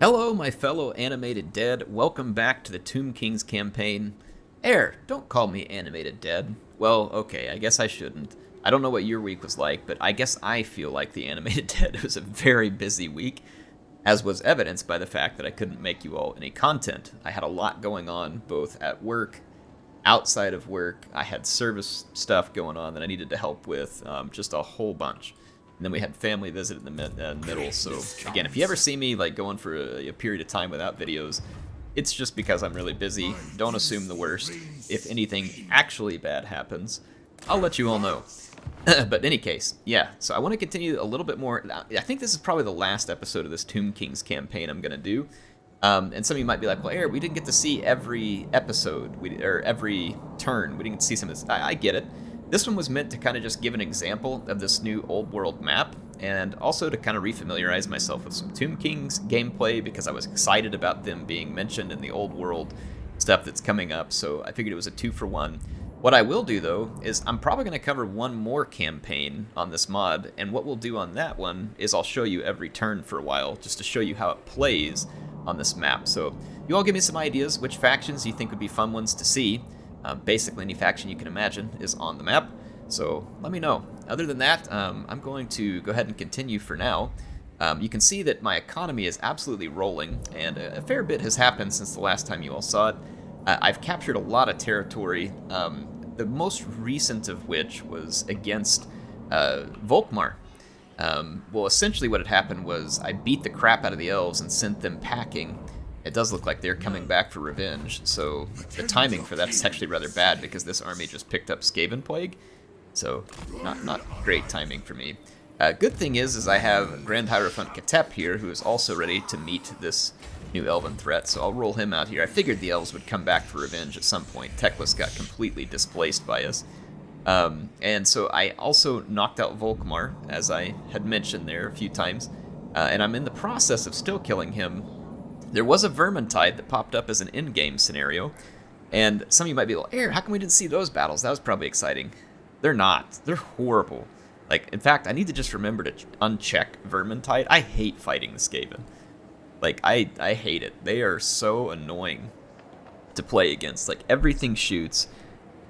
Hello, my fellow animated dead. Welcome back to the Tomb Kings campaign. Don't call me animated dead. Well, okay, I guess I shouldn't. I don't know what your week was like, but I guess I feel like the animated dead. It was a very busy week, as was evidenced by the fact that I couldn't make you all any content. I had a lot going on, both at work, outside of work. I had service stuff going on that I needed to help with, just a whole bunch. And then we had family visit in the middle. So again, if you ever see me like going for a period of time without videos, it's just because I'm really busy. Don't assume the worst. If anything actually bad happens, I'll let you all know. But in any case, yeah. So I want to continue a little bit more. I think this is probably the last episode of this Tomb Kings campaign I'm gonna do. And some of you might be like, well, we didn't get to see every episode, or every turn. We didn't see some of this. I get it. This one was meant to kind of just give an example of this new old world map, and also to kind of refamiliarize myself with some Tomb Kings gameplay, because I was excited about them being mentioned in the old world stuff that's coming up, so I figured it was a 2-for-1. What I will do, though, is I'm probably going to cover one more campaign on this mod, and what we'll do on that one is I'll show you every turn for a while, just to show you how it plays on this map. So you all give me some ideas, which factions you think would be fun ones to see. Basically, any faction you can imagine is on the map, so let me know. Other than that, I'm going to go ahead and continue for now. You can see that my economy is absolutely rolling, and a fair bit has happened since the last time you all saw it. I've captured a lot of territory, the most recent of which was against Volkmar. Well, essentially what had happened was I beat the crap out of the elves and sent them packing. It does look like they're coming back for revenge, so the timing for that is actually rather bad, because this army just picked up Skarven Plague, so not great timing for me. Good thing is I have Grand Hierophant Katep here, who is also ready to meet this new elven threat, so I'll roll him out here. I figured the elves would come back for revenge at some point. Teclis got completely displaced by us. And so I also knocked out Volkmar, as I had mentioned there a few times, and I'm in the process of still killing him. There was a Vermintide that popped up as an in-game scenario, and some of you might be like, how come we didn't see those battles? That was probably exciting. They're not. They're horrible. Like, in fact, I need to just remember to uncheck Vermintide. I hate fighting the Skaven. Like, I hate it. They are so annoying to play against. Like, everything shoots.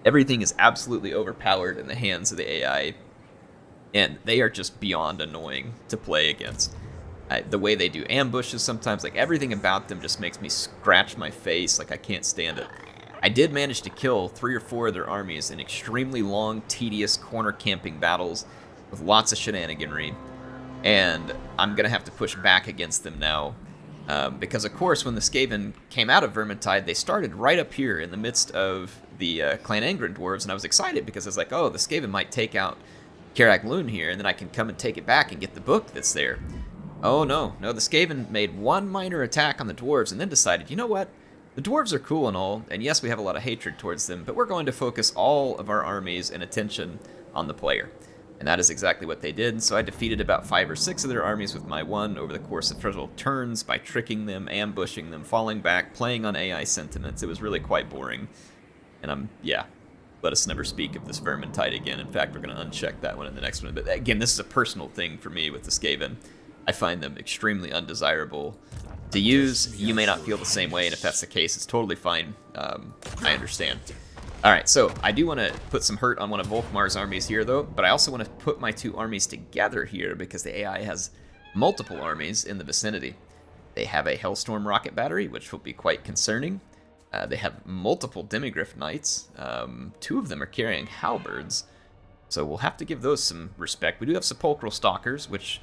Everything is absolutely overpowered in the hands of the AI, and they are just beyond annoying to play against. The way they do ambushes sometimes, like everything about them just makes me scratch my face, like I can't stand it. I did manage to kill 3 or 4 of their armies in extremely long, tedious corner camping battles with lots of shenaniganry, and I'm going to have to push back against them now, because of course when the Skaven came out of Vermintide, they started right up here in the midst of the Clan Angren dwarves, and I was excited because I was like, oh, the Skaven might take out Karak Lune here, and then I can come and take it back and get the book that's there. Oh no, the Skaven made one minor attack on the dwarves and then decided, you know what, the dwarves are cool and all, and yes, we have a lot of hatred towards them, but we're going to focus all of our armies and attention on the player. And that is exactly what they did, so I defeated about 5 or 6 of their armies with my one over the course of several turns by tricking them, ambushing them, falling back, playing on AI sentiments. It was really quite boring. And let us never speak of this Vermintide again. In fact, we're going to uncheck that one in the next one. But again, this is a personal thing for me with the Skaven. I find them extremely undesirable to use. You may not feel the same way, and if that's the case, it's totally fine. I understand. Alright, so I do want to put some hurt on one of Volkmar's armies here, though, but I also want to put my 2 armies together here, because the AI has multiple armies in the vicinity. They have a Hellstorm rocket battery, which will be quite concerning. They have multiple Demigryph Knights. 2 of them are carrying halberds, so we'll have to give those some respect. We do have Sepulchral Stalkers, which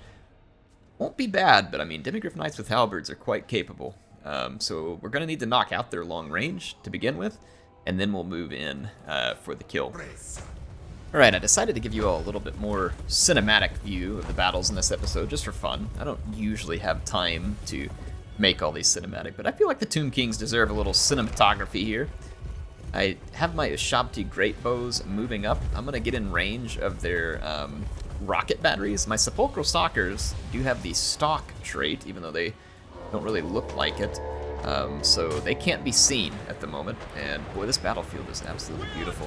won't be bad, but I mean, Demigryph Knights with halberds are quite capable. So we're going to need to knock out their long range to begin with, and then we'll move in for the kill. Alright, I decided to give you all a little bit more cinematic view of the battles in this episode, just for fun. I don't usually have time to make all these cinematic, but I feel like the Tomb Kings deserve a little cinematography here. I have my Ushabti Great Bows moving up. I'm going to get in range of their rocket batteries. My Sepulchral Stalkers do have the stalk trait, even though they don't really look like it. So they can't be seen at the moment. And boy, this battlefield is absolutely beautiful.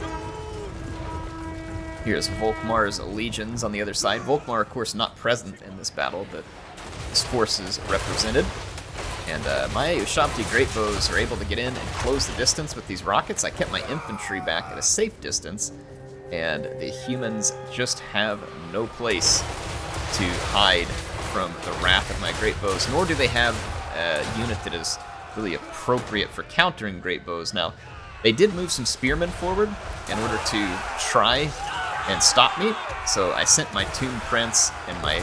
Here's Volkmar's legions on the other side. Volkmar, of course, not present in this battle, but his forces represented. And my Ushabti Great Bows are able to get in and close the distance with these rockets. I kept my infantry back at a safe distance, and the humans just have no place to hide from the wrath of my Great Bows, nor do they have a unit that is really appropriate for countering Great Bows. Now, they did move some spearmen forward in order to try and stop me, so I sent my Tomb Prince and my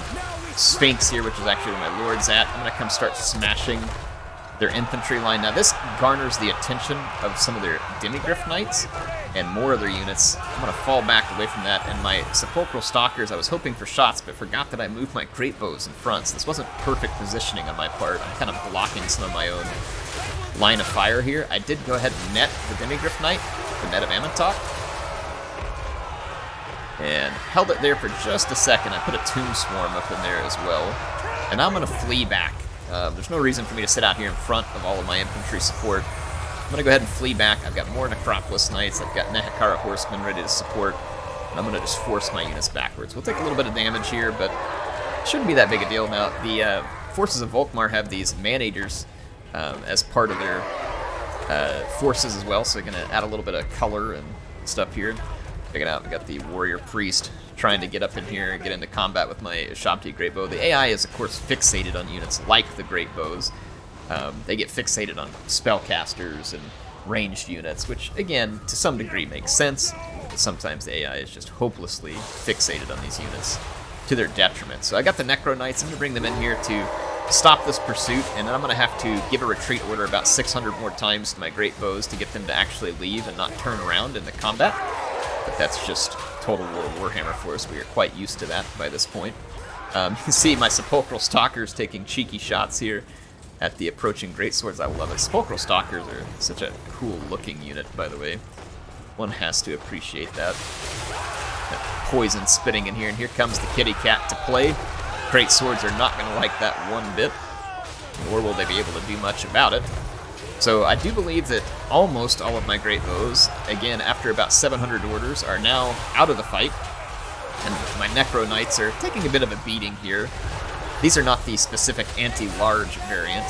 Sphinx here, which is actually where my lord's at. I'm going to come start smashing their infantry line. Now this garners the attention of some of their Demigryph Knights and more of their units. I'm going to fall back away from that, and my Sepulchral Stalkers, I was hoping for shots, but forgot that I moved my Great Bows in front, so this wasn't perfect positioning on my part. I'm kind of blocking some of my own line of fire here. I did go ahead and net the Demigryph Knight, the net of Amentok, and held it there for just a second. I put a Tomb Swarm up in there as well, and now I'm going to flee back. There's no reason for me to sit out here in front of all of my infantry support. I'm going to go ahead and flee back. I've got more Necropolis Knights, I've got Nehekara Horsemen ready to support, and I'm going to just force my units backwards. We'll take a little bit of damage here, but it shouldn't be that big a deal. Now, the forces of Volkmar have these Man-Eaters as part of their forces as well, so they're going to add a little bit of color and stuff here. Check it out, we got the Warrior Priest trying to get up in here and get into combat with my Ushabti Great Bow. The AI is, of course, fixated on units like the Great Bows. They get fixated on spellcasters and ranged units, which, again, to some degree makes sense, but sometimes the AI is just hopelessly fixated on these units to their detriment. So I got the Necro Knights. I'm going to bring them in here to stop this pursuit, and then I'm going to have to give a retreat order about 600 more times to my Great Bows to get them to actually leave and not turn around in the combat. But that's just Total War Warhammer for us. We are quite used to that by this point. You can see my Sepulchral Stalkers taking cheeky shots here at the approaching Greatswords. I love it. Sepulchral Stalkers are such a cool-looking unit, by the way. One has to appreciate that. That poison spitting in here, and here comes the kitty cat to play. Greatswords are not going to like that one bit, nor will they be able to do much about it. So I do believe that almost all of my Great Bows, again, after about 700 orders, are now out of the fight. And my Necro Knights are taking a bit of a beating here. These are not the specific anti-large variant,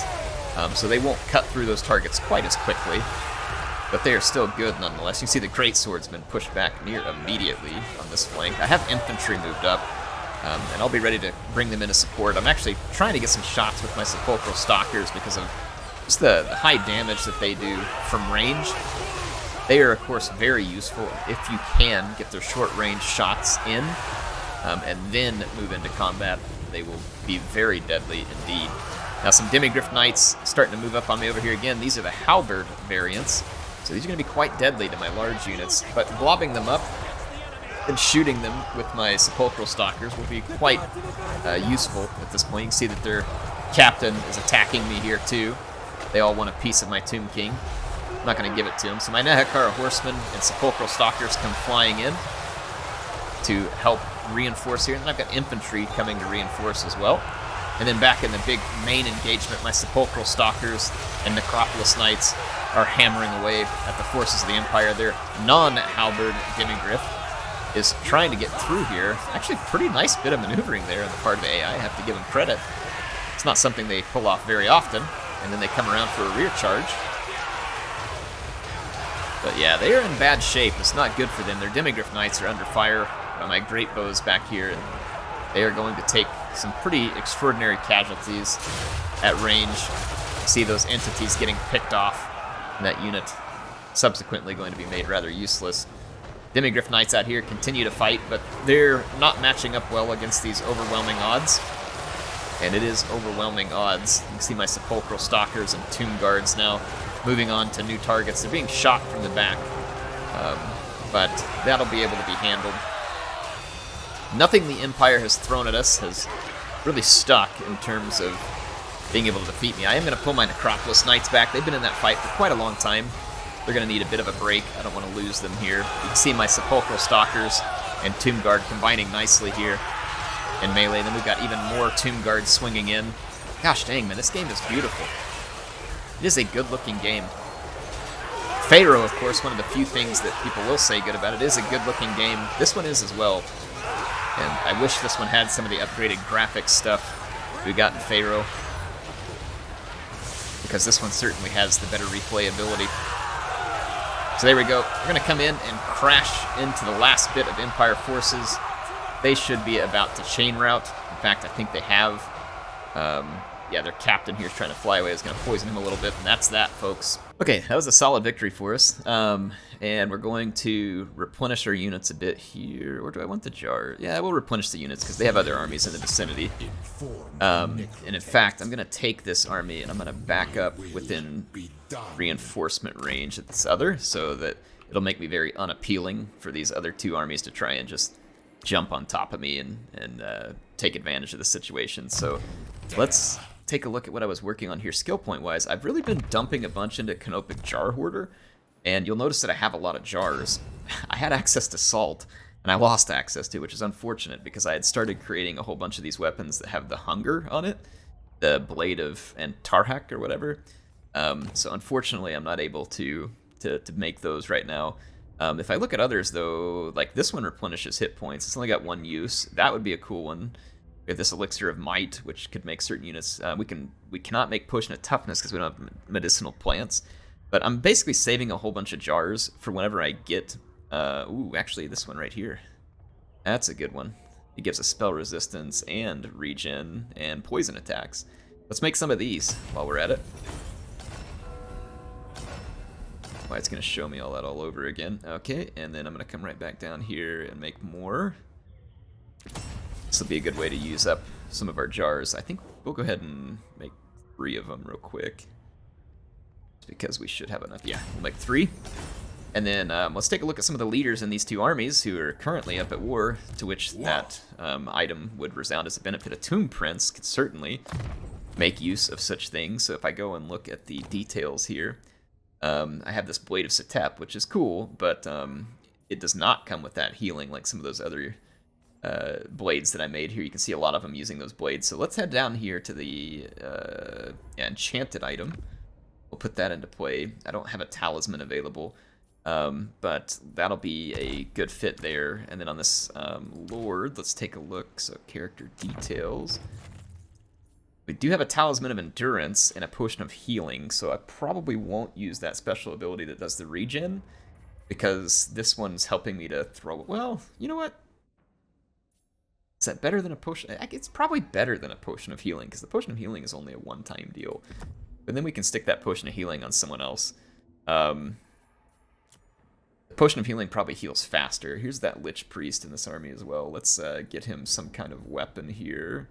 so they won't cut through those targets quite as quickly. But they are still good nonetheless. You can see the Great Swordsmen pushed back near immediately on this flank. I have infantry moved up, and I'll be ready to bring them into support. I'm actually trying to get some shots with my Sepulchral Stalkers because of just the high damage that they do from range. They are, of course, very useful if you can get their short-range shots in, and then move into combat. They will be very deadly indeed. Now, some Demigryph Knights starting to move up on me over here again. These are the Halberd variants, so these are going to be quite deadly to my large units, but blobbing them up and shooting them with my Sepulchral Stalkers will be quite useful at this point. You can see that their captain is attacking me here, too. They all want a piece of my Tomb King. I'm not going to give it to them. So my Nehekara Horsemen and Sepulchral Stalkers come flying in to help reinforce here. And then I've got infantry coming to reinforce as well. And then back in the big main engagement, my Sepulchral Stalkers and Necropolis Knights are hammering away at the forces of the Empire. Their non-halberd Demigryph is trying to get through here. Actually, pretty nice bit of maneuvering there on the part of the AI. I have to give them credit. It's not something they pull off very often. And then they come around for a rear charge. But yeah, they are in bad shape. It's not good for them. Their Demigryph Knights are under fire by my Great Bows back here, and they are going to take some pretty extraordinary casualties at range. See those entities getting picked off, and that unit subsequently going to be made rather useless. Demigryph Knights out here continue to fight, but they're not matching up well against these overwhelming odds. And it is overwhelming odds. You can see my Sepulchral Stalkers and Tomb Guards now moving on to new targets. They're being shot from the back, but that'll be able to be handled. Nothing the Empire has thrown at us has really stuck in terms of being able to defeat me. I am going to pull my Necropolis Knights back. They've been in that fight for quite a long time. They're going to need a bit of a break. I don't want to lose them here. You can see my Sepulchral Stalkers and Tomb Guard combining nicely here in melee. And then we've got even more Tomb Guards swinging in. Gosh dang, man, this game is beautiful. It is a good-looking game. Pharaoh, of course, one of the few things that people will say good about it, is a good-looking game. This one is as well. And I wish this one had some of the upgraded graphics stuff we got in Pharaoh. because this one certainly has the better replayability. So there we go. We're going to come in and crash into the last bit of Empire forces. They should be about to chain route. In fact, I think they have. Yeah, their captain here is trying to fly away. Is going to poison him a little bit, and that's that, folks. Okay, that was a solid victory for us. And we're going to replenish our units a bit here. Or do I want the jar? Yeah, we'll replenish the units because they have other armies in the vicinity. And in fact, I'm going to take this army and I'm going to back up within reinforcement range of this other, so that it'll make me very unappealing for these other two armies to try and just jump on top of me and take advantage of the situation. So let's take a look at what I was working on here skill point wise. I've really been dumping a bunch into Canopic Jar Hoarder, and you'll notice that I have a lot of jars. I had access to salt, and I lost access to it, which is unfortunate because I had started creating a whole bunch of these weapons that have the hunger on it, the Blade of and Tarhak or whatever. So unfortunately, I'm not able to make those right now. If I look at others, though, like this one replenishes hit points. It's only got one use. That would be a cool one. We have this Elixir of Might, which could make certain units. We cannot make Potion of Toughness because we don't have medicinal plants. But I'm basically saving a whole bunch of jars for whenever I get. Ooh, actually, this one right here. That's a good one. It gives us spell resistance and regen and poison attacks. Let's make some of these while we're at it. Why, it's going to show me all that all over again. Okay, and then I'm going to come right back down here and make more. This will be a good way to use up some of our jars. I think we'll go ahead and make 3 of them real quick, because we should have enough. Yeah, we'll make 3. And then let's take a look at some of the leaders in these two armies who are currently up at war, to which that item would resound as a benefit. A Tomb Prince could certainly make use of such things. So if I go and look at the details here, I have this Blade of Setep, which is cool, but it does not come with that healing like some of those other blades that I made here. You can see a lot of them using those blades. So let's head down here to the enchanted item. We'll put that into play. I don't have a talisman available, but that'll be a good fit there. And then on this Lord, let's take a look. So character details. We do have a Talisman of Endurance and a Potion of Healing, so I probably won't use that special ability that does the regen, because this one's helping me to throw. Well, you know what? Is that better than a potion? It's probably better than a Potion of Healing, because the Potion of Healing is only a one-time deal. But then we can stick that Potion of Healing on someone else. The Potion of Healing probably heals faster. Here's that Lich Priest in this army as well. Let's get him some kind of weapon here.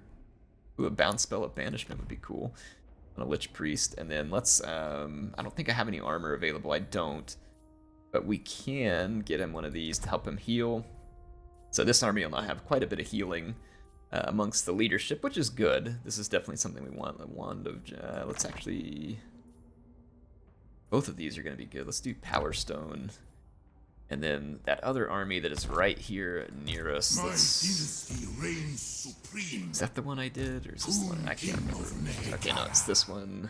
Ooh, a Bounce Spell of Banishment would be cool on a Lich Priest. And then let's... I don't think I have any armor available. I don't. But we can get him one of these to help him heal. So this army will now have quite a bit of healing amongst the leadership, which is good. This is definitely something we want. The Wand of... let's actually... Both of these are going to be good. Let's do Power Stone. And then that other army that is right here near us. Is that the one I did? Or is this the one? I can't remember. Okay, no, it's this one.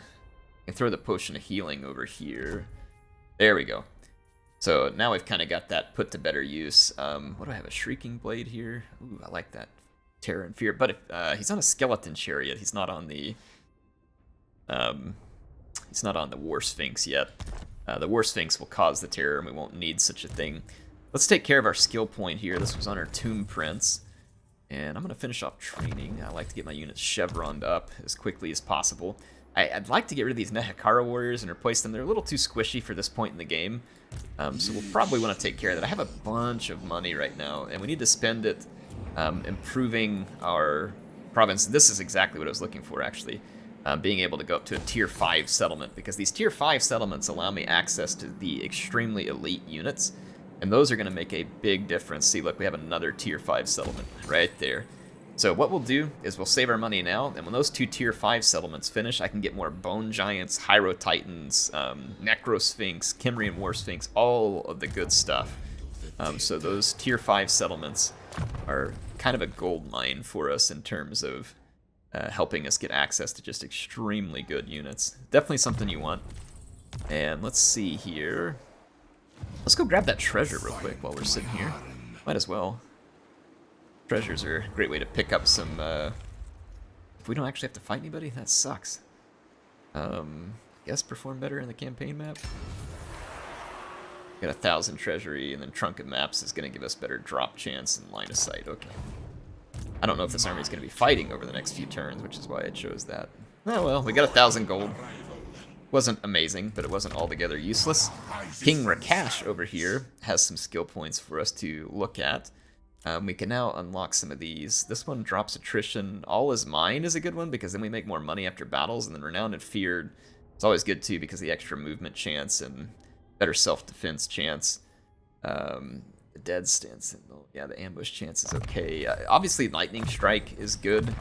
I can throw the Potion of Healing over here. There we go. So now we've kind of got that put to better use. What do I have? A Shrieking Blade here? Ooh, I like that. Terror and Fear. But if, he's on a Skeleton Chariot. He's not on the... he's not on the War Sphinx yet. The War Sphinx will cause the terror, and we won't need such a thing. Let's take care of our skill point here. This was on our Tomb Prince. And I'm going to finish off training. I like to get my units chevroned up as quickly as possible. I'd like to get rid of these Nehekara warriors and replace them. They're a little too squishy for this point in the game. So we'll probably want to take care of that. I have a bunch of money right now, and we need to spend it improving our province. This is exactly what I was looking for, actually. Being able to go up to a tier 5 settlement, because these tier 5 settlements allow me access to the extremely elite units, and those are going to make a big difference. See, look, we have another tier 5 settlement right there. So what we'll do is we'll save our money now, and when those 2 tier 5 settlements finish, I can get more Bone Giants, Hierotitans, Necrosphinx, Kimrian War Sphinx, all of the good stuff. So those tier 5 settlements are kind of a gold mine for us in terms of helping us get access to just extremely good units. Definitely something you want. And let's see here. Let's go grab that treasure real quick while we're sitting here. Might as well. Treasures are a great way to pick up some... if we don't actually have to fight anybody, that sucks. guess perform better in the campaign map. Got 1,000 treasury, and then Trunk of Maps is going to give us better drop chance and line of sight. Okay. I don't know if this army is going to be fighting over the next few turns, which is why I chose that. Oh well, we got 1,000 gold. Wasn't amazing, but it wasn't altogether useless. King Rakash over here has some skill points for us to look at. We can now unlock some of these. This one drops attrition. All is Mine is a good one because then we make more money after battles, and then Renowned and Feared is always good too because of the extra movement chance and better self-defense chance. The Dead Stance, yeah, the ambush chance is okay. Obviously, Lightning Strike is good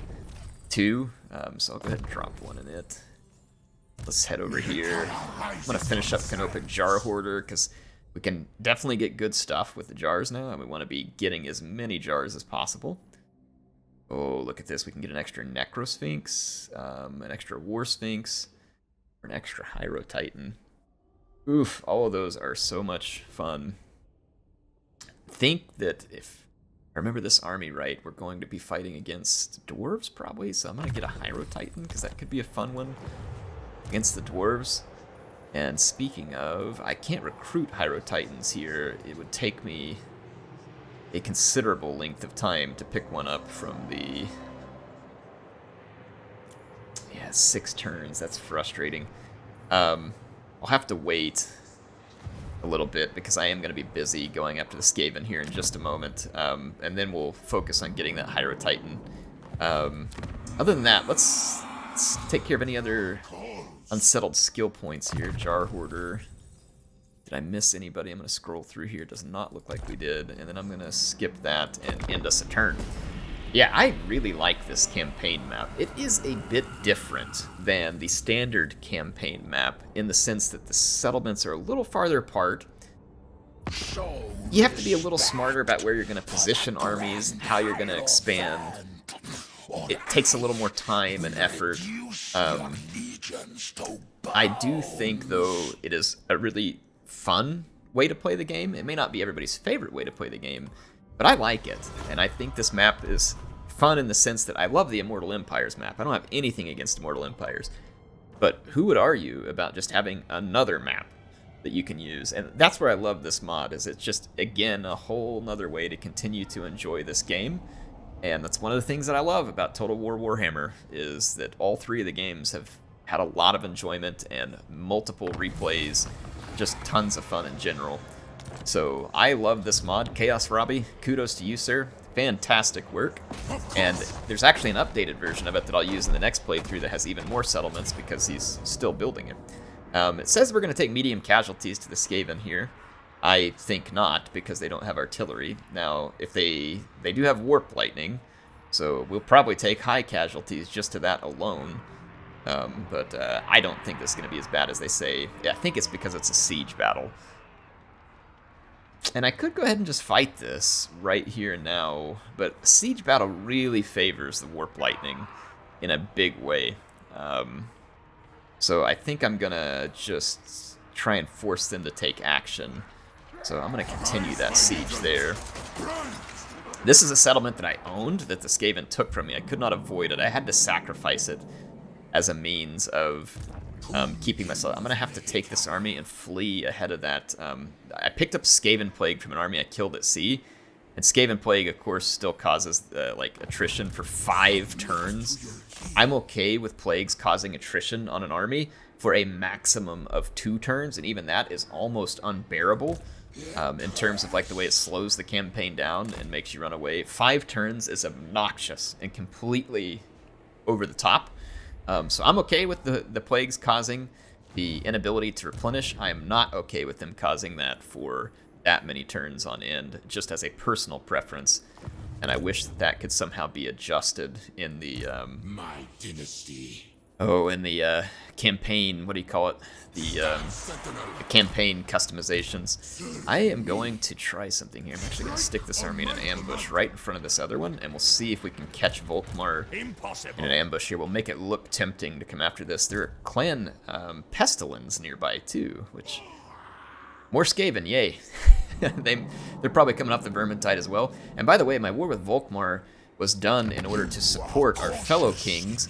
too, so I'll go ahead and drop one in it. Let's head over here. I'm going to finish up Canopic Jar Hoarder because we can definitely get good stuff with the jars now, and we want to be getting as many jars as possible. Oh, look at this. We can get an extra Necrosphinx, an extra War Sphinx, or an extra Hierotitan. Oof, all of those are so much fun. I think that if I remember this army right, we're going to be fighting against dwarves probably, so I'm going to get a Hierotitan because that could be a fun one against the dwarves. And speaking of, I can't recruit Hierotitans here. It would take me a considerable length of time to pick one up from the... Yeah, 6 turns. That's frustrating. I'll have to wait a little bit because I am going to be busy going after the Skaven here in just a moment. And then we'll focus on getting that Hierotitan. Other than that, let's take care of any other unsettled skill points here. Jar Hoarder. Did I miss anybody? I'm going to scroll through here. Does not look like we did. And then I'm going to skip that and end us a turn. Yeah, I really like this campaign map. It is a bit different than the standard campaign map in the sense that the settlements are a little farther apart. You have to be a little smarter about where you're going to position armies and how you're going to expand. It takes a little more time and effort. I do think, though, it is a really fun way to play the game. It may not be everybody's favorite way to play the game, but I like it. And I think this map is fun in the sense that I love the Immortal Empires map. I don't have anything against Immortal Empires. But who would argue about just having another map that you can use? And that's where I love this mod, is it's just, again, a whole nother way to continue to enjoy this game. And that's one of the things that I love about Total War Warhammer, is that all 3 of the games have had a lot of enjoyment and multiple replays, just tons of fun in general. So I love this mod. Chaos Robbie, kudos to you, sir. Fantastic work. And there's actually an updated version of it that I'll use in the next playthrough that has even more settlements because he's still building it. It says we're going to take medium casualties to the Skaven here. I think not, because they don't have artillery. Now, if they do have warp lightning, so we'll probably take high casualties just to that alone. But I don't think this is going to be as bad as they say. Yeah, I think it's because it's a siege battle. And I could go ahead and just fight this right here and now, but a siege battle really favors the warp lightning in a big way. So I think I'm going to just try and force them to take action. So I'm going to continue that siege there. This is a settlement that I owned that the Skaven took from me. I could not avoid it. I had to sacrifice it as a means of keeping myself. I'm going to have to take this army and flee ahead of that. I picked up Skaven Plague from an army I killed at sea. And Skaven Plague, of course, still causes like attrition for 5 turns. I'm okay with plagues causing attrition on an army for a maximum of 2 turns, and even that is almost unbearable. In terms of like the way it slows the campaign down and makes you run away. 5 turns is obnoxious and completely over the top. So I'm okay with the plagues causing the inability to replenish. I am not okay with them causing that for that many turns on end, just as a personal preference. And I wish that could somehow be adjusted in the my dynasty. Oh, in the campaign, what do you call it? The campaign customizations. I am going to try something here. I'm actually going to stick this army in an ambush right in front of this other one, and we'll see if we can catch Volkmar in an ambush here. We'll make it look tempting to come after this. There are clan Pestilens nearby, too, which... More Skaven, yay. They're probably coming off the Vermintide as well. And by the way, my war with Volkmar was done in order to support our fellow kings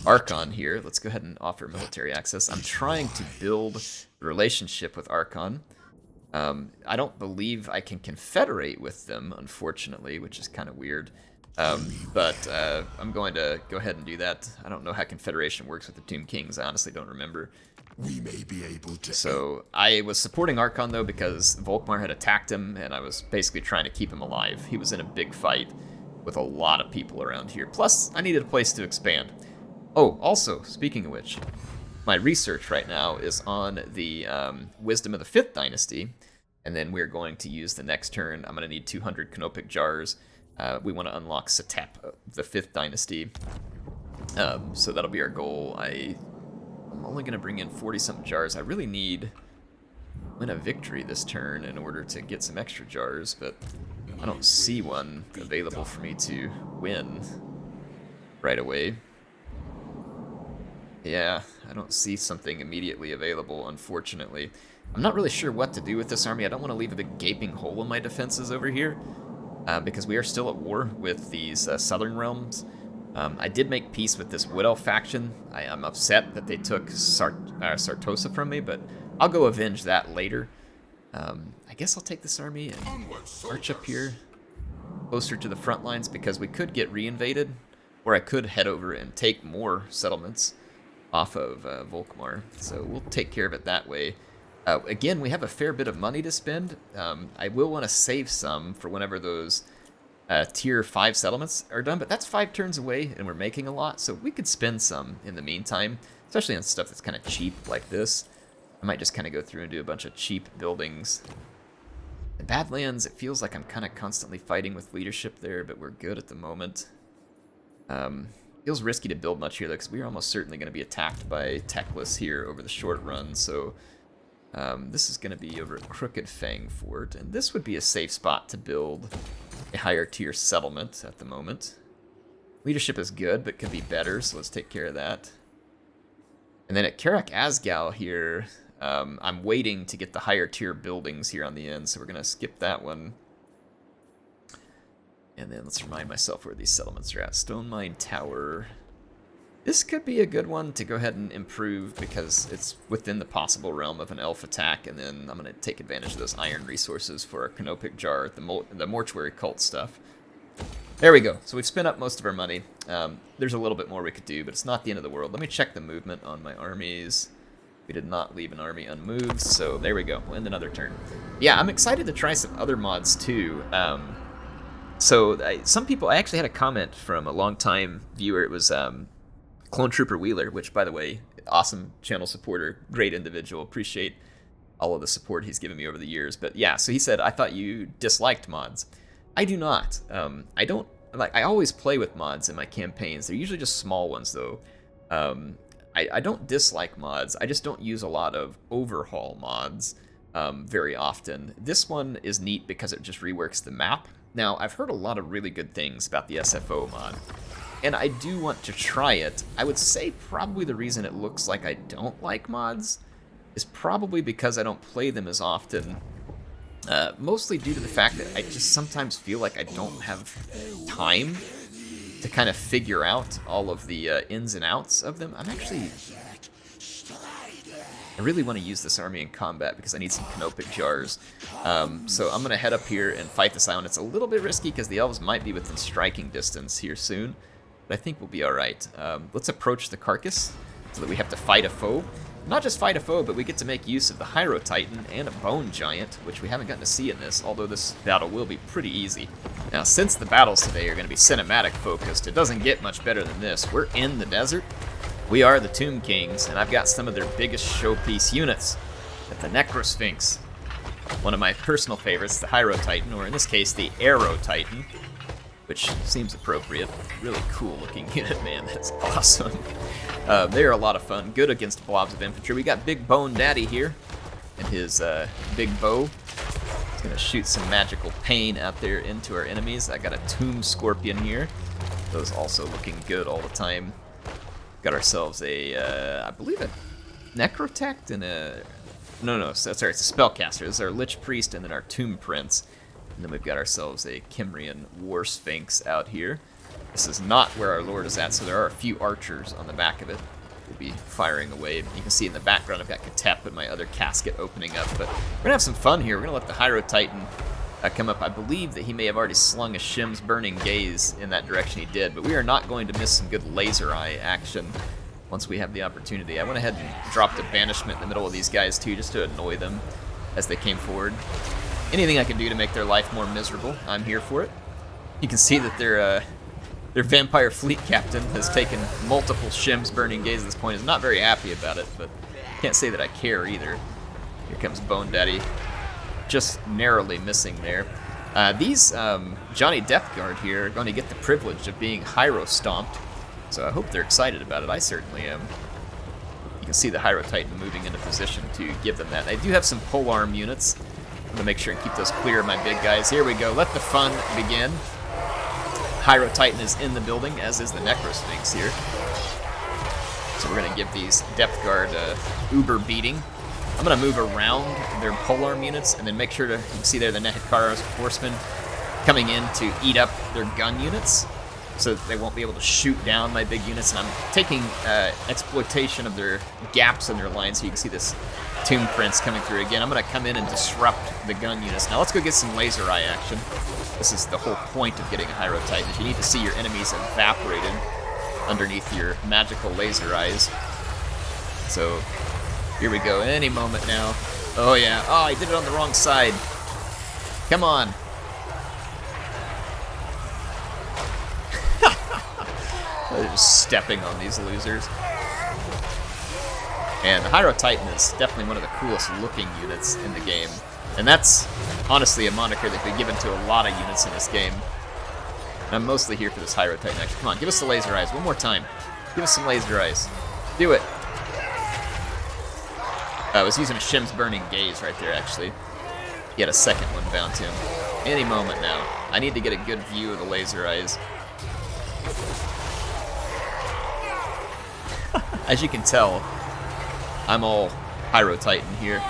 Archon here. Let's go ahead and offer military access. I'm trying to build a relationship with Archon. I don't believe I can confederate with them, unfortunately, which is kind of weird. But I'm going to go ahead and do that. I don't know how confederation works with the Tomb Kings. I honestly don't remember. We may be able to. So I was supporting Archon, though, because Volkmar had attacked him, and I was basically trying to keep him alive. He was in a big fight with a lot of people around here. Plus, I needed a place to expand. Oh, also, speaking of which, my research right now is on the Wisdom of the 5th Dynasty, and then we're going to use the next turn. I'm going to need 200 Canopic Jars. We want to unlock Setep, the 5th Dynasty. So that'll be our goal. I'm only going to bring in 40-something jars. I really need win a victory this turn in order to get some extra jars, but I don't see one available for me to win right away. Yeah, I don't see something immediately available, unfortunately. I'm not really sure what to do with this army. I don't want to leave a big gaping hole in my defenses over here, because we are still at war with these southern realms. I did make peace with this Wood Elf faction. I'm upset that they took Sartosa from me, but I'll go avenge that later. I guess I'll take this army and march up here closer to the front lines, because we could get reinvaded, or I could head over and take more settlements off of Volkmar. So we'll take care of it that way. Again, we have a fair bit of money to spend. I will want to save some for whenever those tier 5 settlements are done, but that's 5 turns away, and we're making a lot, so we could spend some in the meantime, especially on stuff that's kind of cheap like this. I might just kind of go through and do a bunch of cheap buildings. In Badlands, it feels like I'm kind of constantly fighting with leadership there, but we're good at the moment. Feels risky to build much here, though, because we're almost certainly going to be attacked by Teclis here over the short run, so this is going to be over at Crooked Fang Fort, and this would be a safe spot to build a higher tier settlement at the moment. Leadership is good, but could be better, so let's take care of that. And then at Karak Asgal here, I'm waiting to get the higher tier buildings here on the end, so we're going to skip that one. And then let's remind myself where these settlements are at. Stone Mine Tower. This could be a good one to go ahead and improve, because it's within the possible realm of an elf attack, and then I'm going to take advantage of those iron resources for our Canopic Jar, the mortuary cult stuff. There we go. So we've spent up most of our money. There's a little bit more we could do, but it's not the end of the world. Let me check the movement on my armies. We did not leave an army unmoved, so there we go. We'll end another turn. Yeah, I'm excited to try some other mods too. Some people, I actually had a comment from a long-time viewer. It was Clone Trooper Wheeler, which, by the way, awesome channel supporter, great individual. Appreciate all of the support he's given me over the years. But yeah, so he said, I thought you disliked mods. I do not. I don't, like, I always play with mods in my campaigns. They're usually just small ones, though. I don't dislike mods. I just don't use a lot of overhaul mods very often. This one is neat because it just reworks the map. Now, I've heard a lot of really good things about the SFO mod, and I do want to try it. I would say probably the reason it looks like I don't like mods is probably because I don't play them as often. Mostly due to the fact that I just sometimes feel like I don't have time to kind of figure out all of the ins and outs of them. I really want to use this army in combat because I need some Canopic Jars. So I'm going to head up here and fight this island. It's a little bit risky because the elves might be within striking distance here soon, but I think we'll be alright. Let's approach the carcass so that we have to fight a foe. Not just fight a foe, but we get to make use of the Hierotitan and a Bone Giant, which we haven't gotten to see in this, although this battle will be pretty easy. Now, since the battles today are going to be cinematic focused, it doesn't get much better than this. We're in the desert. We are the Tomb Kings, and I've got some of their biggest showpiece units. At the Necrosphinx, one of my personal favorites, the Hierotitan, or in this case, the Aerotitan, which seems appropriate. Really cool looking unit, man. That's awesome. They are a lot of fun. Good against blobs of infantry. We got Big Bone Daddy here and his big bow. He's going to shoot some magical pain out there into our enemies. I got a Tomb Scorpion here. Those also looking good all the time. Got ourselves a, I believe a Necrotect and a... No, sorry, it's a Spellcaster. This is our Lich Priest and then our Tomb Prince. And then we've got ourselves a Kimrian War Sphinx out here. This is not where our lord is at, so there are a few archers on the back of it. We'll be firing away. You can see in the background I've got Katep and my other casket opening up, but we're gonna have some fun here. We're gonna let the Hierotitan come up. I believe that he may have already slung a Shim's Burning Gaze in that direction. He did, but we are not going to miss some good laser eye action once we have the opportunity. I went ahead and dropped a banishment in the middle of these guys too, just to annoy them as they came forward. Anything I can do to make their life more miserable, I'm here for it. You can see that their vampire fleet captain has taken multiple Shim's Burning Gaze at this point. Is not very happy about it, but can't say that I care either. Here comes Bone Daddy, just narrowly missing there. These Johnny Deathguard here are going to get the privilege of being Hyro-stomped, so I hope they're excited about it. I certainly am. You can see the Hierotitan moving into position to give them that. I do have some polearm units. I'm going to make sure and keep those clear of my big guys. Here we go. Let the fun begin. Hierotitan is in the building, as is the Necrosphinx here. So we're going to give these Depth Guard uber beating. I'm going to move around their polearm units and then make sure to, you can see there the Nehekara's horsemen coming in to eat up their gun units so that they won't be able to shoot down my big units. And I'm taking exploitation of their gaps in their lines, so you can see this Tomb Prince coming through again. I'm going to come in and disrupt the gun units. Now let's go get some laser eye action. This is the whole point of getting a Hierotitan, is you need to see your enemies evaporated underneath your magical laser eyes. So here we go, any moment now. Oh yeah, oh, I did it on the wrong side. Come on. They're just stepping on these losers. And the Hierotitan is definitely one of the coolest looking units in the game. And that's honestly a moniker that's been given to a lot of units in this game. And I'm mostly here for this Hierotitan action. Come on, give us the laser eyes one more time. Give us some laser eyes. Do it. I was using a Shim's Burning Gaze right there, actually. He had a second one bound to him. Any moment now. I need to get a good view of the laser eyes. As you can tell, I'm all Hierotitan here.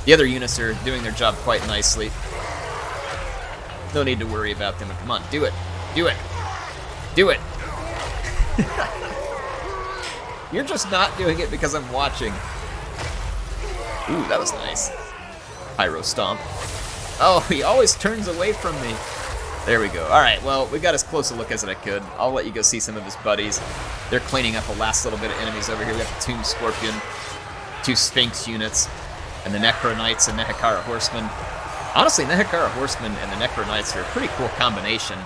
The other units are doing their job quite nicely. No need to worry about them. Come on, do it. Do it. Do it. You're just not doing it because I'm watching. Ooh, that was nice. Hyro Stomp. Oh, he always turns away from me. There we go. Alright, well, we got as close a look as I could. I'll let you go see some of his buddies. They're cleaning up the last little bit of enemies over here. We got the Tomb Scorpion, 2 Sphinx units, and the Necro Knights and Nehekara Horsemen. Honestly, Nehekara Horsemen and the Necro Knights are a pretty cool combination.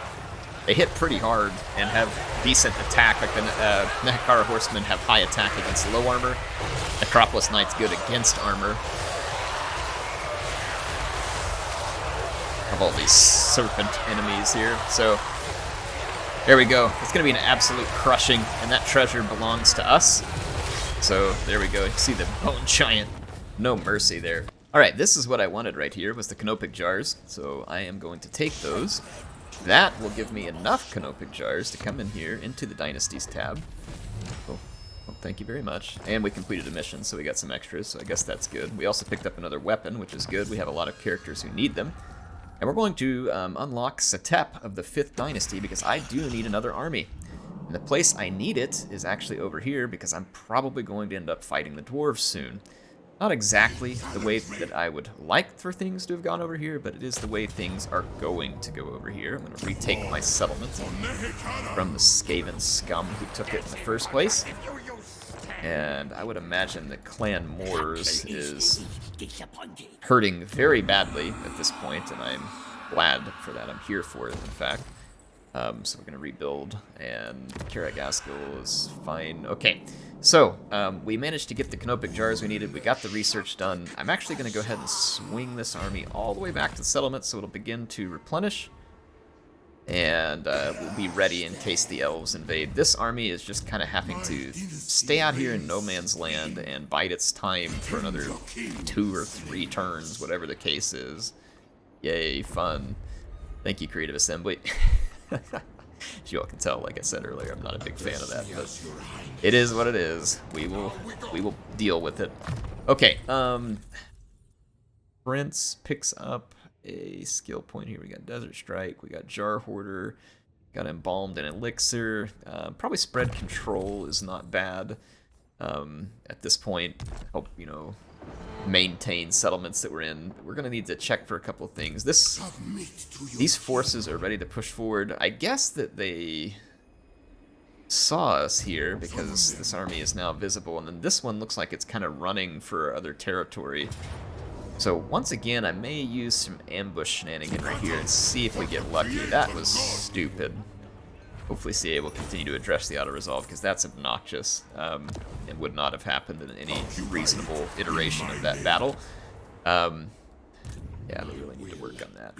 They hit pretty hard and have decent attack. Like the Nehekara Horsemen have high attack against low armor. Necropolis Knights good against armor. Of all these serpent enemies here. So, there we go. It's going to be an absolute crushing, and that treasure belongs to us. So, there we go. You see the Bone Giant. No mercy there. Alright, this is what I wanted right here, was the Canopic Jars. So, I am going to take those. That will give me enough Canopic Jars to come in here into the Dynasties tab. Oh, well, thank you very much. And we completed a mission, so we got some extras, so I guess that's good. We also picked up another weapon, which is good. We have a lot of characters who need them. And we're going to unlock Satep of the 5th Dynasty, because I do need another army. And the place I need it is actually over here, because I'm probably going to end up fighting the Dwarves soon. Not exactly the way that I would like for things to have gone over here, but it is the way things are going to go over here. I'm going to retake my settlement from the Skaven scum who took it in the first place. And I would imagine that Clan Moors is hurting very badly at this point, and I'm glad for that. I'm here for it, in fact. So we're going to rebuild, and Karagaskil is fine. Okay, so we managed to get the Canopic Jars we needed. We got the research done. I'm actually going to go ahead and swing this army all the way back to the settlement so it'll begin to replenish. And we'll be ready in case the elves invade. This army is just kind of having to stay out here in no man's land and bide its time for another 2 or 3 turns, whatever the case is. Yay, fun. Thank you, Creative Assembly. As you all can tell, like I said earlier, I'm not a big fan of that, but it is what it is. We will deal with it. Okay, Prince picks up a skill point here. We got Desert Strike, we got Jar Hoarder, Got embalmed and elixir. Probably spread control is not bad at this point. Help, you know, maintain settlements that we're in. We're gonna need to check for a couple of things. These forces are ready to push forward. I guess that they saw us here because this army is now visible, and then this one looks like it's kind of running for other territory. So once again, I may use some ambush shenanigan right here and see if we get lucky. That was stupid. Hopefully CA will continue to address the auto-resolve, because that's obnoxious. It would not have happened in any reasonable iteration of that battle. Yeah, they really need to work on that.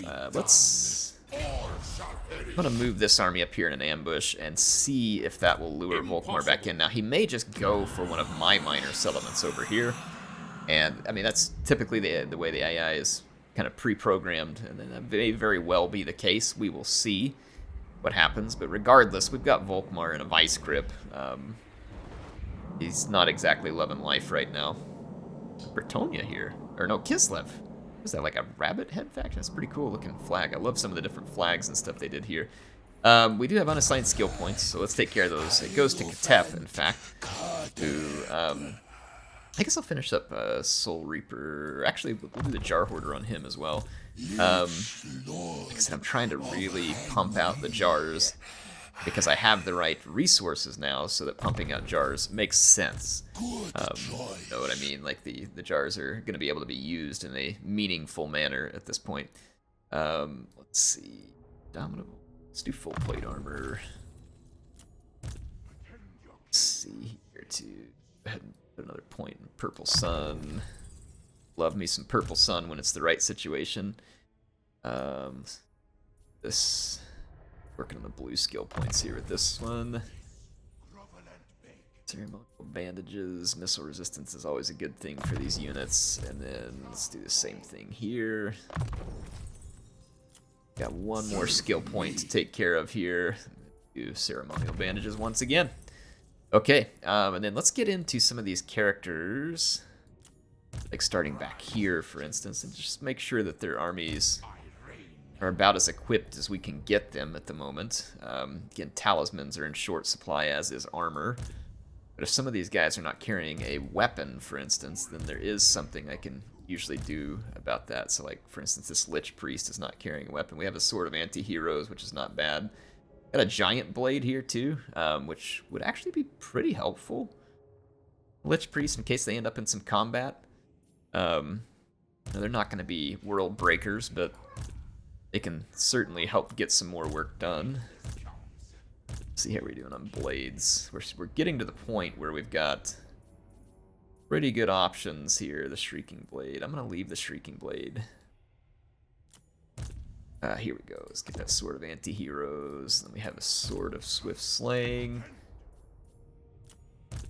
I'm going to move this army up here in an ambush and see if that will lure Volkmar back in. Now, he may just go for one of my minor settlements over here. And, I mean, that's typically the way the AI is kind of pre-programmed, and then that may very well be the case. We will see what happens, but regardless, we've got Volkmar in a vice grip. He's not exactly loving life right now. Bretonia here. Or no, Kislev. Is that like a rabbit head faction? That's a pretty cool looking flag. I love some of the different flags and stuff they did here. We do have unassigned skill points, so let's take care of those. It goes to Katep, in fact, who... I guess I'll finish up Soul Reaper. Actually, we'll do the Jar Hoarder on him as well. Like I said, I'm trying to really pump out the jars because I have the right resources now, so that pumping out jars makes sense. You know what I mean? Like the jars are going to be able to be used in a meaningful manner at this point. Let's see. Dominable. Let's do full plate armor. Let's see here too. Go ahead and put another point in Purple Sun. Love me some Purple Sun when it's the right situation. This working on the blue skill points here with this one. Ceremonial bandages, missile resistance is always a good thing for these units. And then let's do the same thing here. Got one more skill point to take care of here. Do ceremonial bandages once again. Okay, and then let's get into some of these characters, like starting back here, for instance, and just make sure that their armies are about as equipped as we can get them at the moment. Again, talismans are in short supply, as is armor. But if some of these guys are not carrying a weapon, for instance, then there is something I can usually do about that. So, like, for instance, this Lich Priest is not carrying a weapon. We have a Sword of Anti-Heroes, which is not bad. Got a giant blade here too, which would actually be pretty helpful. Lich Priest, in case they end up in some combat. They're not going to be world breakers, but they can certainly help get some more work done. Let's see how we're doing on blades. We're getting to the point where we've got pretty good options here. The Shrieking Blade. I'm going to leave the Shrieking Blade. Here we go. Let's get that Sword of Anti-Heroes. Then we have a Sword of Swift Slaying.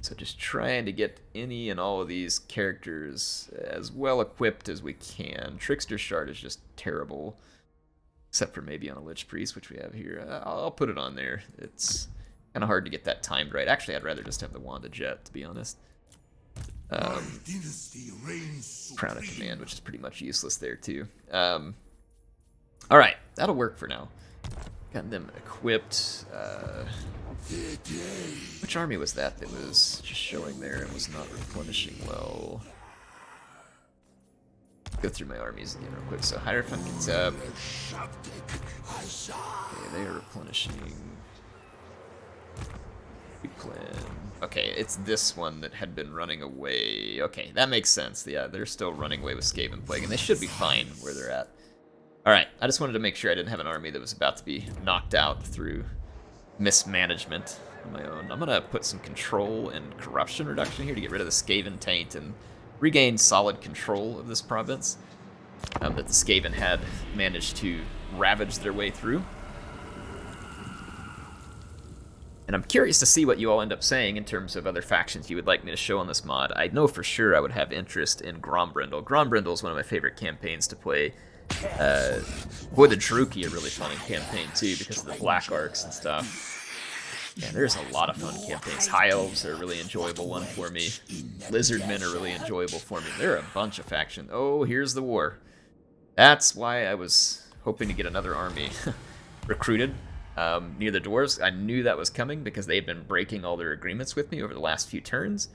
So just trying to get any and all of these characters as well equipped as we can. Trickster Shard is just terrible. Except for maybe on a Lich Priest, which we have here. I'll put it on there. It's kind of hard to get that timed right. Actually, I'd rather just have the Wand of Jet, to be honest. Crown of Command, which is pretty much useless there, too. Alright, that'll work for now. Got them equipped. Which army was that was just showing there and was not replenishing well? Go through my armies again real quick. So Hierophant gets up. Okay, they are replenishing. Okay, it's this one that had been running away. Okay, that makes sense. Yeah, they're still running away with Skaven Plague, and they should be fine where they're at. Alright, I just wanted to make sure I didn't have an army that was about to be knocked out through mismanagement on my own. I'm going to put some control and corruption reduction here to get rid of the Skaven taint and regain solid control of this province that the Skaven had managed to ravage their way through. And I'm curious to see what you all end up saying in terms of other factions you would like me to show on this mod. I know for sure I would have interest in Grombrindle. Grombrindle is one of my favorite campaigns to play. Boy, the Druki are really fun in campaign too because of the black arcs and stuff. Yeah, there's a lot of fun campaigns. High Elves are a really enjoyable one for me. Lizardmen are really enjoyable for me. There are a bunch of factions. Oh, here's the war. That's why I was hoping to get another army recruited. near the dwarves. I knew that was coming because they've been breaking all their agreements with me over the last few turns.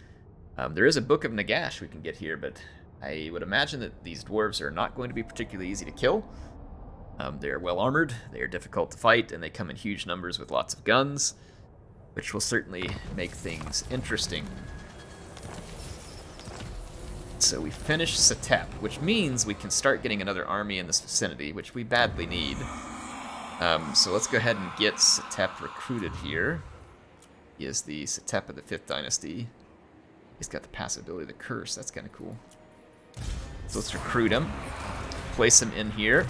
There is a Book of Nagash we can get here, but I would imagine that these dwarves are not going to be particularly easy to kill. They are well armored, they are difficult to fight, and they come in huge numbers with lots of guns, which will certainly make things interesting. So we finished Satep, which means we can start getting another army in this vicinity, which we badly need. So let's go ahead and get Satep recruited here. He is the Satep of the 5th Dynasty. He's got the passive ability of the Curse, that's kind of cool. So let's recruit him. Place him in here.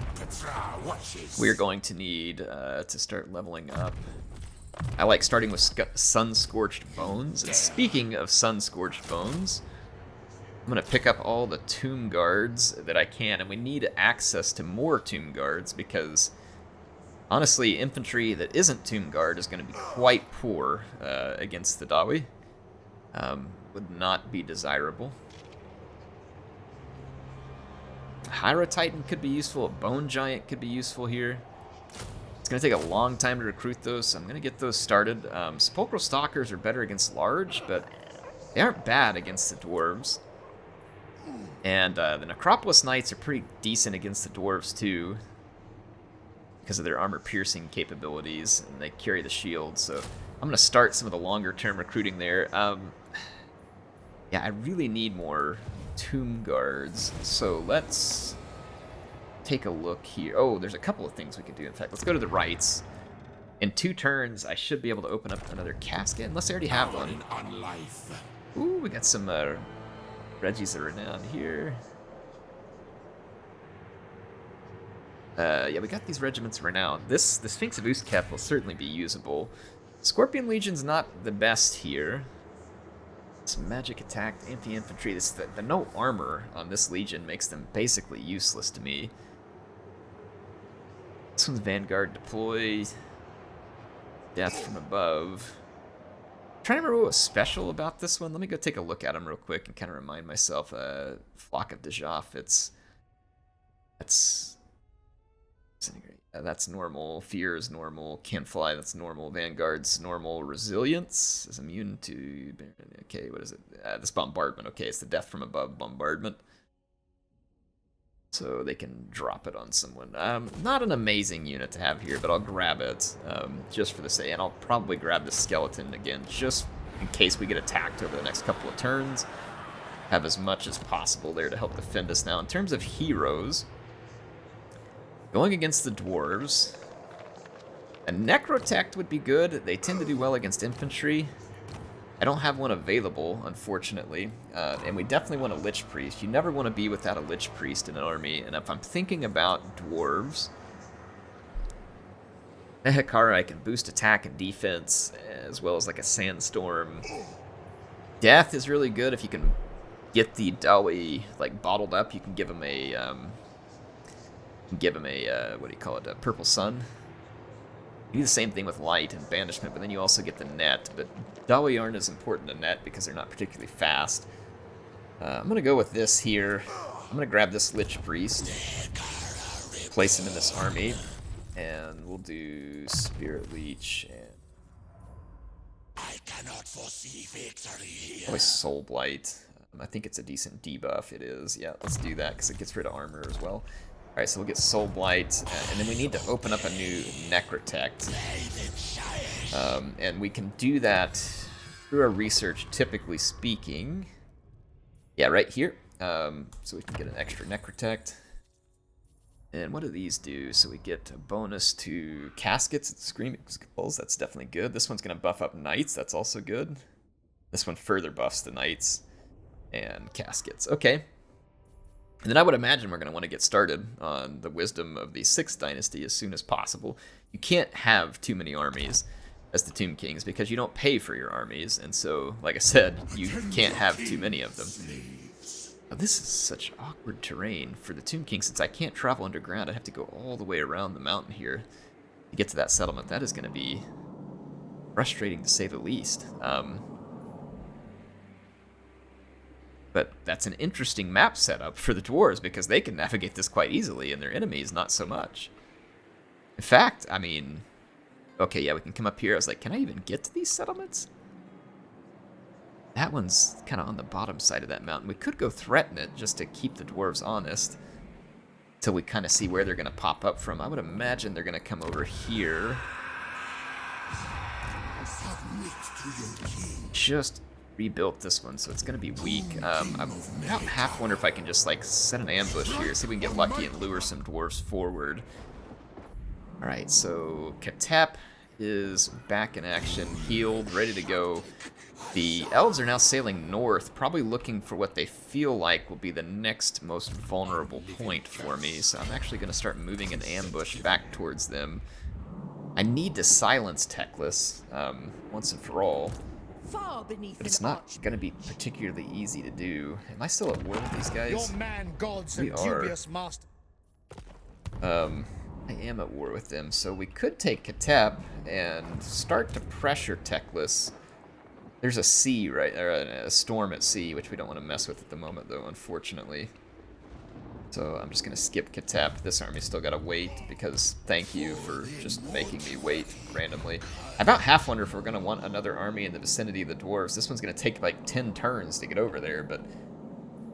We're going to need to start leveling up. I like starting with Sun-Scorched Bones. And speaking of Sun-Scorched Bones, I'm going to pick up all the Tomb Guards that I can, and we need access to more Tomb Guards because, honestly, infantry that isn't Tomb Guard is going to be quite poor against the Dawi. Would not be desirable. Hierotitan could be useful, a Bone Giant could be useful here. It's going to take a long time to recruit those, so I'm going to get those started. Sepulchral Stalkers are better against large, but they aren't bad against the dwarves. And the Necropolis Knights are pretty decent against the dwarves too, because of their armor-piercing capabilities, and they carry the shield, so I'm going to start some of the longer-term recruiting there. Yeah, I really need more Tomb Guards, so let's take a look here. Oh, there's a couple of things we can do. In fact, let's go to the rights. In 2 turns, I should be able to open up another casket, unless I already have one. Ooh, we got some Regis of Renown here. Yeah, we got these Regiments of Renown. The Sphinx of Uskep will certainly be usable. Scorpion Legion's not the best here. Some magic attack, anti-infantry. The no armor on this Legion makes them basically useless to me. This one's Vanguard deploy. Death from above. I'm trying to remember what was special about this one. Let me go take a look at them real quick and kind of remind myself. Flock of Dejaf. That's normal. Fear is normal. Can't fly. That's normal. Vanguard's normal. Resilience is immune to. Okay, what is it? This bombardment. Okay, it's the death from above bombardment. So they can drop it on someone. Not an amazing unit to have here, but I'll grab it just for the sake. And I'll probably grab the skeleton again, just in case we get attacked over the next couple of turns. Have as much as possible there to help defend us. Now, in terms of heroes. Going against the dwarves, a Necrotect would be good. They tend to do well against infantry. I don't have one available, unfortunately, and we definitely want a Lich Priest. You never want to be without a Lich Priest in an army, and if I'm thinking about dwarves, Nehekara, I can boost attack and defense, as well as like a Sandstorm. Death is really good if you can get the Dawi like bottled up. You can give him a what do you call it, a Purple Sun. You do the same thing with Light and Banishment, but then you also get the Net. But Dawi aren't as important to Net because they're not particularly fast. I'm going to go with this here. I'm going to grab this Lich Priest, place him in this army, and we'll do Spirit Leech and I cannot foresee victory here. probably Soul Blight. I think it's a decent debuff. It is. Yeah, let's do that because it gets rid of armor as well. Alright, so we'll get Soul Blight, and then we need to open up a new Necrotect. And we can do that through our research, typically speaking. Yeah, right here. So we can get an extra Necrotect. And what do these do? So we get a bonus to Caskets and Screaming Skulls. That's definitely good. This one's going to buff up Knights. That's also good. This one further buffs the Knights and Caskets. Okay. And then I would imagine we're going to want to get started on the Wisdom of the 6th Dynasty as soon as possible. You can't have too many armies as the Tomb Kings because you don't pay for your armies. And so, like I said, you can't have too many of them. Now, this is such awkward terrain for the Tomb King since I can't travel underground. I have to go all the way around the mountain here to get to that settlement. That is going to be frustrating to say the least. But that's an interesting map setup for the dwarves because they can navigate this quite easily and their enemies not so much. In fact, I mean, Okay, yeah, we can come up here. I was like, can I even get to these settlements? That one's kind of on the bottom side of that mountain. We could go threaten it just to keep the dwarves honest. Till we kind of see where they're going to pop up from. I would imagine they're going to come over here. Just rebuilt this one, so it's going to be weak. I'm about half wonder if I can just like set an ambush here, see if we can get lucky and lure some dwarves forward. Alright, so Katep is back in action, healed, ready to go. The elves are now sailing north, probably looking for what they feel like will be the next most vulnerable point for me, so I'm actually going to start moving an ambush back towards them. I need to silence Teclis once and for all, but it's not going to be particularly easy to do. Am I still at war with these guys? Your man gods We and are. dubious master. I am at war with them, so we could take Katep and start to pressure Teclis. There's a sea, right, or a storm at sea, which we don't want to mess with at the moment, though, unfortunately. So I'm just going to skip Katep. This army's still got to wait, because thank you for just making me wait randomly. I about half wonder if we're going to want another army in the vicinity of the dwarves. This one's going to take like 10 turns to get over there, but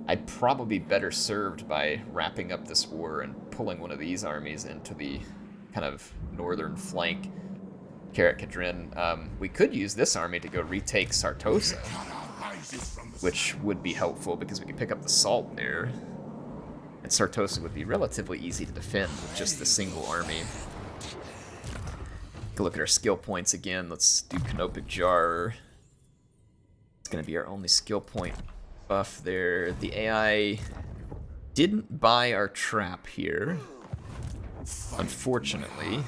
I'd probably be better served by wrapping up this war and pulling one of these armies into the kind of northern flank. Karat Kadrin. We could use this army to go retake Sartosa, which would be helpful because we could pick up the salt there. And Sartosa would be relatively easy to defend with just the single army. Take a look at our skill points again. Let's do Canopic Jar. It's going to be our only skill point buff there. The AI didn't buy our trap here, unfortunately.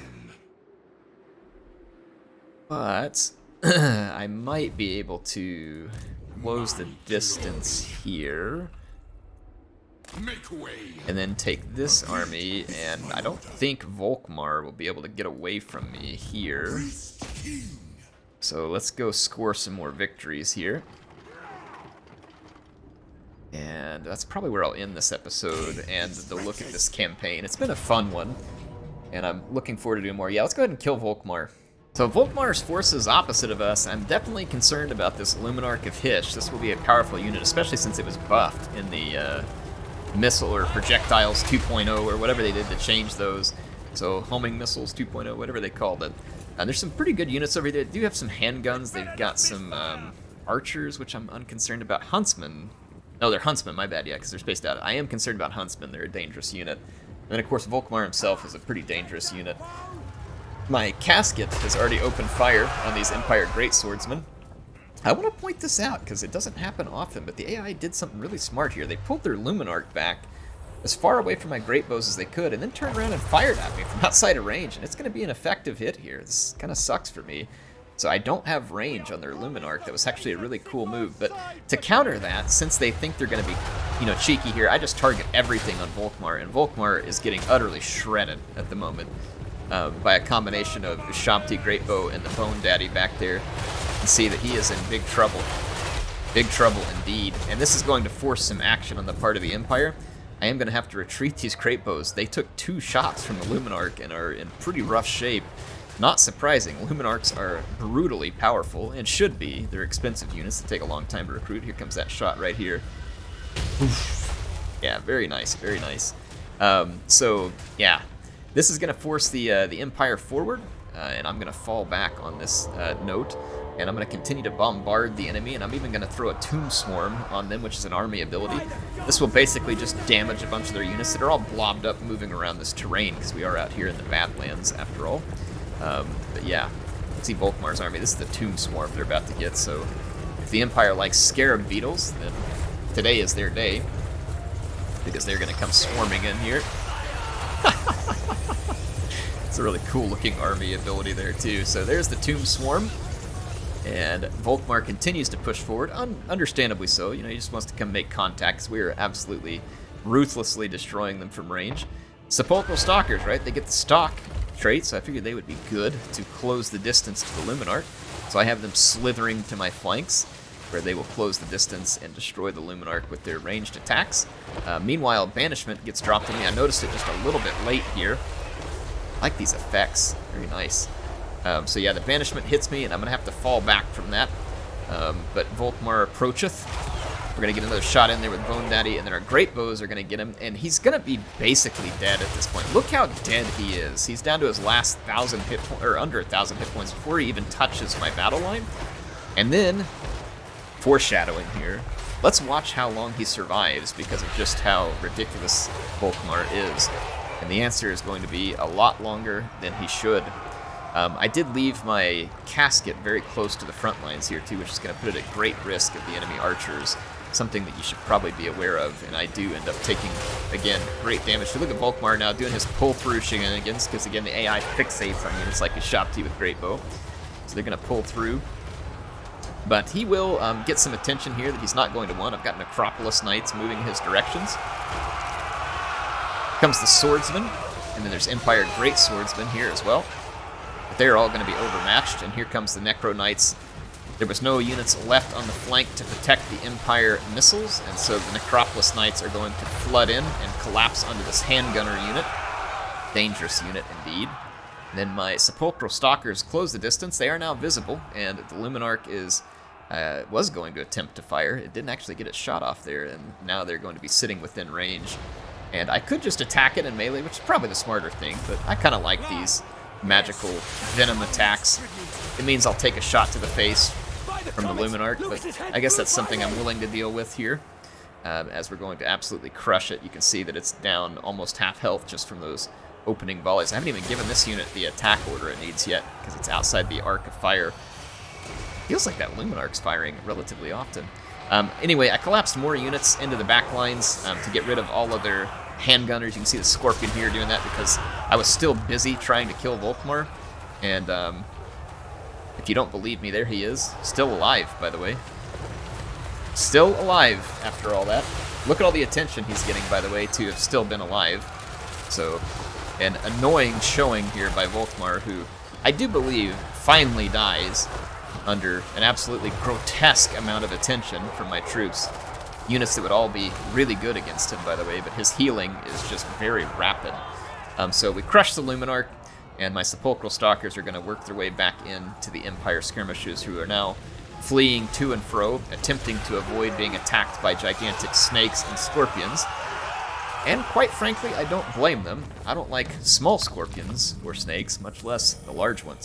But I might be able to close the distance here. And then take this army, and I don't think Volkmar will be able to get away from me here. So let's go score some more victories here. And that's probably where I'll end this episode and the look at this campaign. It's been a fun one, and I'm looking forward to doing more. Yeah, let's go ahead and kill Volkmar. So Volkmar's forces opposite of us. I'm definitely concerned about this Luminarch of Hish. This will be a powerful unit, especially since it was buffed in the missile or projectiles 2.0 or whatever they did to change those. So homing missiles 2.0, whatever they called it. There's some pretty good units over there. They do have some handguns. They've got some archers, which I'm unconcerned about. Huntsmen. No, they're huntsmen, my bad, yeah, because they're spaced out. I am concerned about huntsmen. They're a dangerous unit. And then, of course, Volkmar himself is a pretty dangerous unit. My casket has already opened fire on these Empire Greatswordsmen. I want to point this out because it doesn't happen often, but the AI did something really smart here. They pulled their Luminarch back as far away from my great bows as they could, and then turned around and fired at me from outside of range, and it's going to be an effective hit here. This kind of sucks for me. So I don't have range on their Luminarch. That was actually a really cool move. But to counter that, since they think they're going to be, cheeky here, I just target everything on Volkmar, and Volkmar is getting utterly shredded at the moment by a combination of the Shamti Greatbow and the Bone Daddy back there. You can see that he is in big trouble. Big trouble indeed. And this is going to force some action on the part of the Empire. I am going to have to retreat these Greatbows. They took 2 shots from the Luminarch and are in pretty rough shape. Not surprising, Luminarchs are brutally powerful, and should be. They're expensive units that take a long time to recruit. Here comes that shot right here. Oof. Yeah, very nice, very nice. So, yeah, this is going to force the Empire forward, and I'm going to fall back on this note, and I'm going to continue to bombard the enemy, and I'm even going to throw a Tomb Swarm on them, which is an army ability. This will basically just damage a bunch of their units that are all blobbed up moving around this terrain, because we are out here in the Badlands, after all. But yeah, let's see Volkmar's army. This is the Tomb Swarm they're about to get, so if the Empire likes Scarab Beetles, then today is their day, because they're going to come swarming in here. It's a really cool looking army ability there too. So there's the Tomb Swarm, and Volkmar continues to push forward, understandably so. He just wants to come make contact, because we are absolutely ruthlessly destroying them from range. Sepulchral Stalkers, right? They get the stalk trait, so I figured they would be good to close the distance to the Luminarch. So I have them slithering to my flanks, where they will close the distance and destroy the Luminarch with their ranged attacks. Meanwhile, Banishment gets dropped on me. I noticed it just a little bit late here. I like these effects. Very nice. So yeah, the banishment hits me, and I'm going to have to fall back from that. But Volkmar approacheth. We're going to get another shot in there with Bone Daddy, and then our Great Bows are going to get him, and he's going to be basically dead at this point. Look how dead he is. He's down to his last 1,000 hit points, or under 1,000 hit points before he even touches my battle line. And then, foreshadowing here, let's watch how long he survives because of just how ridiculous Volkmar is. And the answer is going to be a lot longer than he should. I did leave my casket very close to the front lines here too, which is going to put it at great risk of the enemy archers. Something that you should probably be aware of, and I do end up taking, again, great damage. So look at Volkmar now doing his pull-through shenanigans, because again, the AI fixates on units like a Shopti with Great Bow. So they're going to pull through. But he will get some attention here that he's not going to want. I've got Necropolis Knights moving his directions. Comes the Swordsman, and then there's Empire Great Swordsman here as well. But they're all going to be overmatched, and here comes the Necro Knights. There was no units left on the flank to protect the Empire missiles, and so the Necropolis Knights are going to flood in and collapse onto this handgunner unit. Dangerous unit indeed. And then my Sepulchral Stalkers close the distance. They are now visible, and the Luminarch was going to attempt to fire. It didn't actually get its shot off there, and now they're going to be sitting within range. And I could just attack it in melee, which is probably the smarter thing, but I kind of like these magical venom attacks. It means I'll take a shot to the face from the Luminarch, but I guess that's something I'm willing to deal with here. As we're going to absolutely crush it. You can see that it's down almost half health just from those opening volleys. I haven't even given this unit the attack order it needs yet, because it's outside the arc of fire. Feels like that Luminarch's firing relatively often. Anyway, I collapsed more units into the back lines to get rid of all of their handgunners. You can see the Scorpion here doing that because I was still busy trying to kill Volkmar. And if you don't believe me, there he is. Still alive, by the way. Still alive after all that. Look at all the attention he's getting, by the way, to have still been alive. So, an annoying showing here by Volkmar, who I do believe finally dies under an absolutely grotesque amount of attention from my troops. Units that would all be really good against him, by the way, but his healing is just very rapid. So we crush the Luminarch, and my Sepulchral Stalkers are going to work their way back into the Empire Skirmishers, who are now fleeing to and fro, attempting to avoid being attacked by gigantic snakes and scorpions. And quite frankly, I don't blame them. I don't like small scorpions or snakes, much less the large ones.